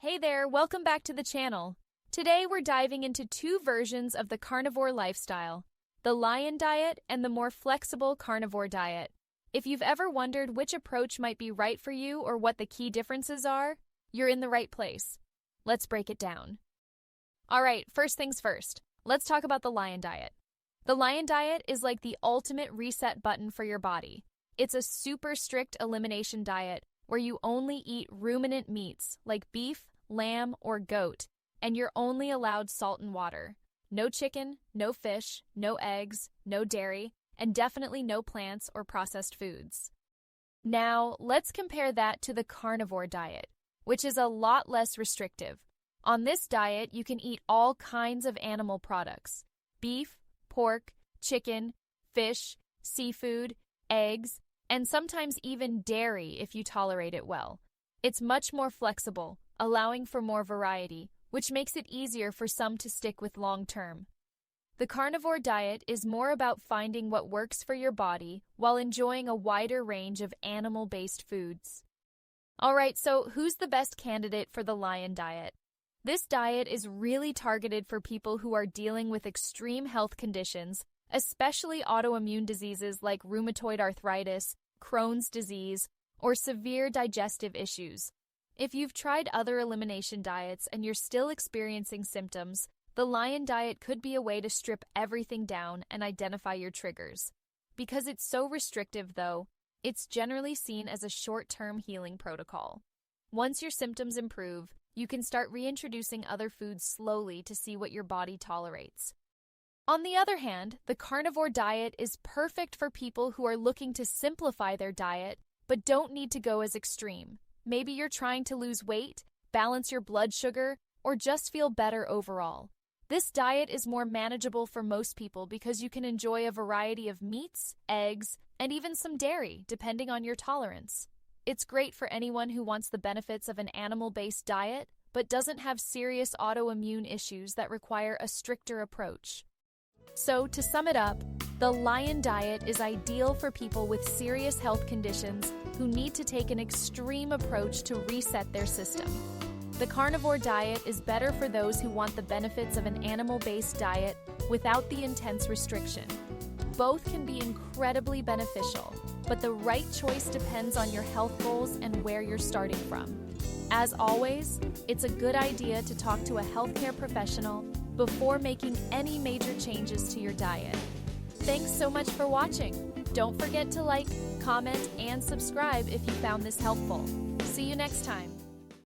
Hey there, welcome back to the channel. Today we're diving into two versions of the carnivore lifestyle, the lion diet and the more flexible carnivore diet. If you've ever wondered which approach might be right for you or what the key differences are, you're in the right place. Let's break it down. All right, first things first, let's talk about the lion diet. The lion diet is like the ultimate reset button for your body. It's a super strict elimination diet where you only eat ruminant meats like beef, lamb, or goat, and you're only allowed salt and water. No chicken, no fish, no eggs, no dairy, and definitely no plants or processed foods. Now, let's compare that to the carnivore diet, which is a lot less restrictive. On this diet, you can eat all kinds of animal products: beef, pork, chicken, fish, seafood, eggs, and sometimes even dairy if you tolerate it well. It's much more flexible, allowing for more variety, which makes it easier for some to stick with long term. The carnivore diet is more about finding what works for your body while enjoying a wider range of animal-based foods. Alright, so who's the best candidate for the lion diet? This diet is really targeted for people who are dealing with extreme health conditions, especially autoimmune diseases like rheumatoid arthritis, Crohn's disease, or severe digestive issues. If you've tried other elimination diets and you're still experiencing symptoms, the lion diet could be a way to strip everything down and identify your triggers. Because it's so restrictive, though, it's generally seen as a short-term healing protocol. Once your symptoms improve, you can start reintroducing other foods slowly to see what your body tolerates. On the other hand, the carnivore diet is perfect for people who are looking to simplify their diet but don't need to go as extreme. Maybe you're trying to lose weight, balance your blood sugar, or just feel better overall. This diet is more manageable for most people because you can enjoy a variety of meats, eggs, and even some dairy, depending on your tolerance. It's great for anyone who wants the benefits of an animal-based diet but doesn't have serious autoimmune issues that require a stricter approach. So, to sum it up, the lion diet is ideal for people with serious health conditions who need to take an extreme approach to reset their system. The carnivore diet is better for those who want the benefits of an animal-based diet without the intense restriction. Both can be incredibly beneficial, but the right choice depends on your health goals and where you're starting from. As always, it's a good idea to talk to a healthcare professional before making any major changes to your diet. Thanks so much for watching. Don't forget to like, comment, and subscribe if you found this helpful. See you next time.